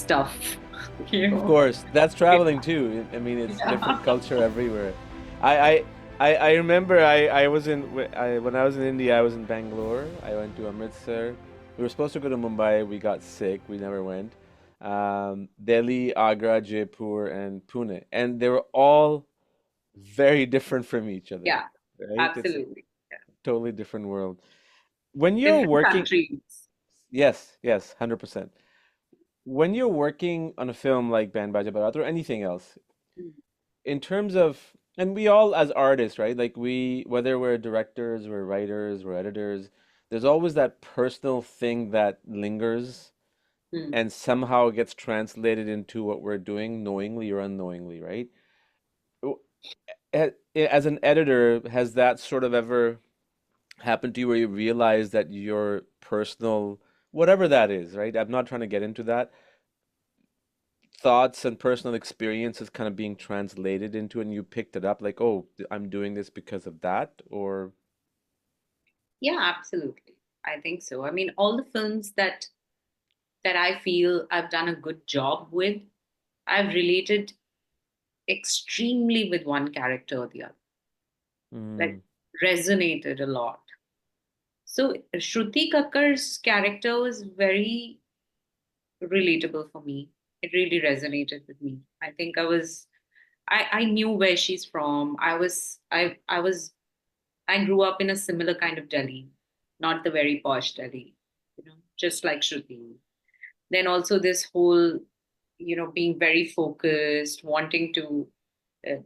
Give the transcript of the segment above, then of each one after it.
stuff, Of course, that's traveling too. I mean, it's Yeah. different culture everywhere. I I I remember I was in when I was in India. I was in Bangalore. I went to Amritsar. We were supposed to go to Mumbai. We got sick. We never went. Delhi, Agra, Jaipur, and Pune, and they were all very different from each other. Yeah, Right? It's a absolutely. Yeah. totally different world. When you're Different working, countries. yes, yes, 100%. When you're working on a film like Band Baaja Baaraat or anything else, Mm. in terms of, and we all as artists, right? Like we, whether we're directors, we're writers, we're editors, there's always that personal thing that lingers Mm. and somehow gets translated into what we're doing, knowingly or unknowingly, right? W- As an editor, has that sort of ever happened to you where you realize that your personal, whatever that is, right? I'm not trying to get into that, thoughts and personal experiences kind of being translated into and you picked it up like, oh, I'm doing this because of that, or Yeah, absolutely. I think so. I mean, all the films that I feel I've done a good job with, I've related extremely with one character or the other, like mm, resonated a lot. So Shruti Kakkar's character was very relatable for me. It really resonated with me. I think I knew where she's from. I grew up in a similar kind of Delhi, not the very posh Delhi, just like Shruti. Then also this whole, being very focused, wanting to uh,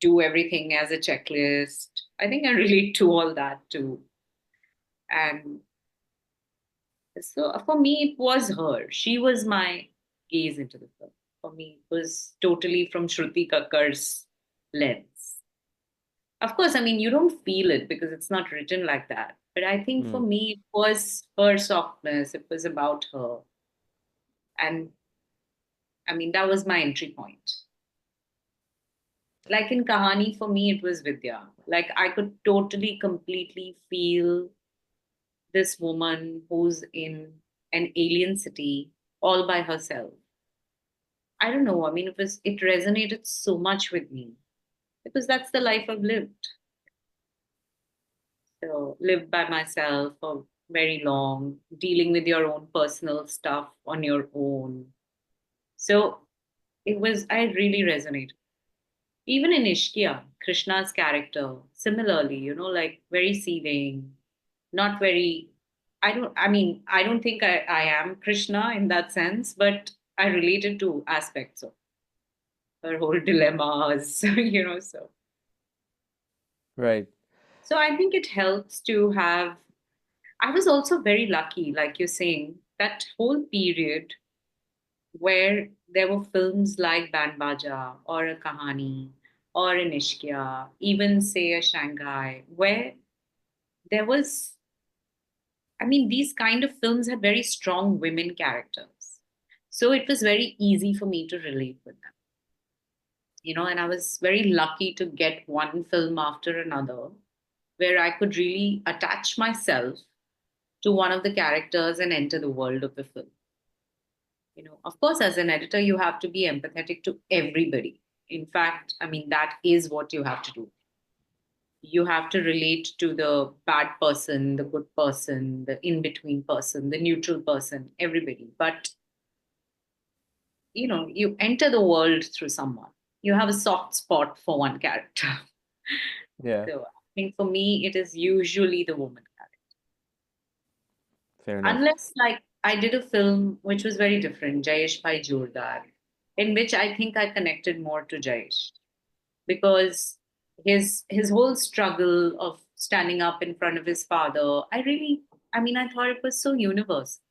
do everything as a checklist. I think I relate to all that too. And so for me, it was her. She was my gaze into the film. For me, it was totally from Shruti Kakkar's lens. Of course, I mean, you don't feel it because it's not written like that. But I think for mm, me, it was her softness. It was about her. And I mean, that was my entry point. Like in Kahani, for me, it was Vidya. Like I could totally, completely feel this woman who's in an alien city all by herself. I don't know. I mean, it resonated so much with me because that's the life I've lived. So lived by myself for very long, dealing with your own personal stuff on your own. So I really resonated. Even in Ishkia, Krishna's character, similarly, like very seething, not very. I don't think I am Krishna in that sense, but I related to aspects of her whole dilemmas, so. right. So I think it helps to have. I was also very lucky, like you're saying, that whole period where there were films like Band Baja or a Kahani or an Ishkia, even say a Shanghai, where there was, I mean, these kind of films had very strong women characters. So it was very easy for me to relate with them, and I was very lucky to get one film after another where I could really attach myself to one of the characters and enter the world of the film. Of course, as an editor, you have to be empathetic to everybody. In fact, I mean, that is what you have to do. You have to relate to the bad person, the good person, the in between person, the neutral person, everybody. But, you enter the world through someone. You have a soft spot for one character. Yeah, So I think for me, it is usually the woman character. fair enough. Unless, like, I did a film which was very different, Jayesh Bhai Jordar, in which I think I connected more to Jayesh because his whole struggle of standing up in front of his father, I mean, I thought it was so universal.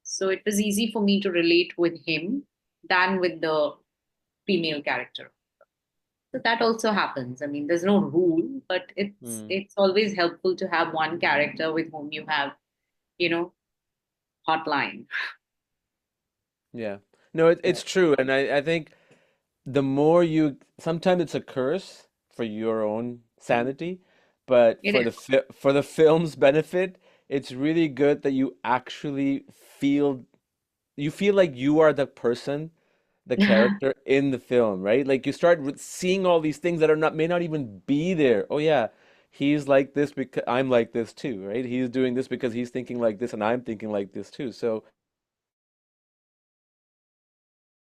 So it was easy for me to relate with him than with the female character. So that also happens. I mean, there's no rule, but it's Mm, it's always helpful to have one character with whom you have, you know, hotline. yeah. No, it's true, and I think the more you, sometimes it's a curse for your own Mm. sanity, but It is. for the film's benefit, it's really good that you actually feel you feel like you are the person, the character in the film, right? Like you start seeing all these things that are not may not even be there. Oh yeah, he's like this because I'm like this too, right? He's doing this because he's thinking like this and I'm thinking like this too. So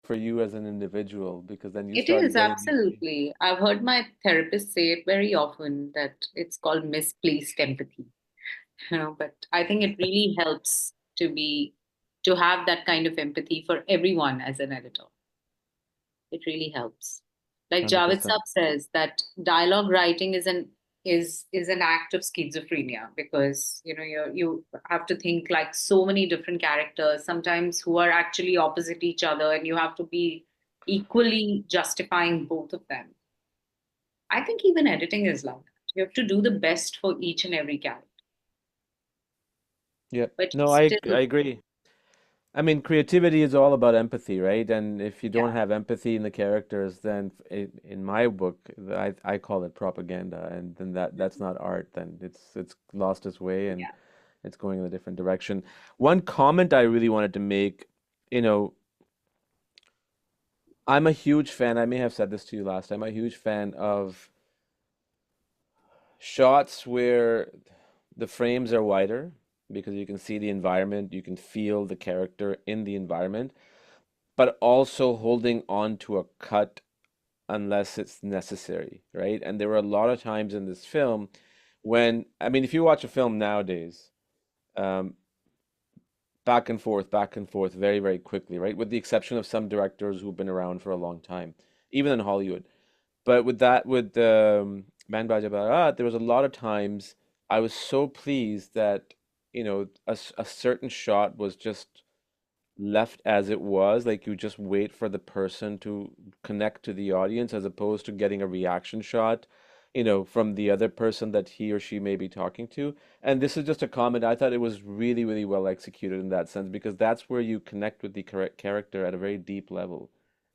for you as an individual, because then you It start is getting these things. absolutely. I've heard my therapist say it very often that it's called misplaced empathy. But I think it really helps to have that kind of empathy for everyone as an editor. It really helps. Like Javed 100%. Sab says that dialogue writing is an act of schizophrenia, because you have to think like so many different characters sometimes who are actually opposite each other, and you have to be equally justifying both of them. I think even editing is like that. You have to do the best for each and every character, Yeah. but you No, I still, agree. I mean, creativity is all about empathy, right? And if you don't yeah, have empathy in the characters, then in my book, I call it propaganda, and then that's not art. Then it's lost its way and yeah. it's going in a different direction. One comment I really wanted to make, you know, I'm a huge fan. I may have said this to you last time. I'm a huge fan of shots where the frames are wider because you can see the environment, you can feel the character in the environment, but also holding on to a cut unless it's necessary, right? And there were a lot of times in this film when, I mean, if you watch a film nowadays, um, back and forth very, very quickly, right? With the exception of some directors who've been around for a long time, even in Hollywood. But with Band Baaja Baaraat, there was a lot of times I was so pleased that, a certain shot was just left as it was. Like you just wait for the person to connect to the audience as opposed to getting a reaction shot, from the other person that he or she may be talking to. And this is just a comment. I thought it was really, really well executed in that sense because that's where you connect with the correct character at a very deep level,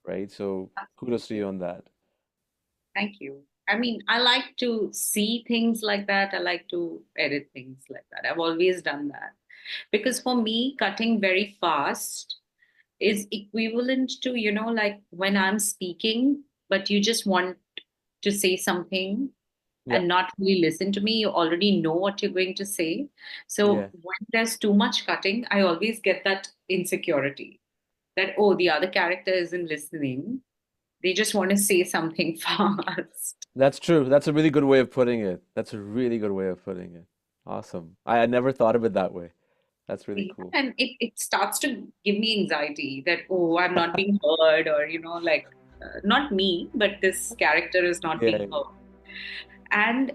right? So kudos to you Absolutely. on that. Thank you. I mean, I like to see things like that. I like to edit things like that. I've always done that. Because for me, cutting very fast is equivalent to, like when I'm speaking, but you just want to say something Yeah. and not really listen to me. You already know what you're going to say. So Yeah. when there's too much cutting, I always get that insecurity that, oh, the other character isn't listening. They just want to say something fast. That's true. That's a really good way of putting it. That's a really good way of putting it. Awesome. I had never thought of it that way. That's really Yeah, cool. and it starts to give me anxiety that, oh, I'm not being heard, or, like, not me, but this character is not Yeah, being yeah. heard. And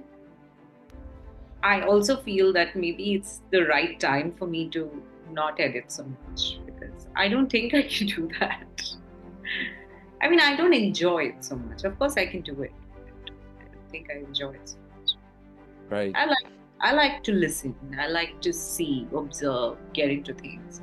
I also feel that maybe it's the right time for me to not edit so much, because I don't think I can do that. I mean, I don't enjoy it so much. Of course, I can do it. I don't think I enjoy it so much. Right. I like I like to listen. I like to see, observe, get into things.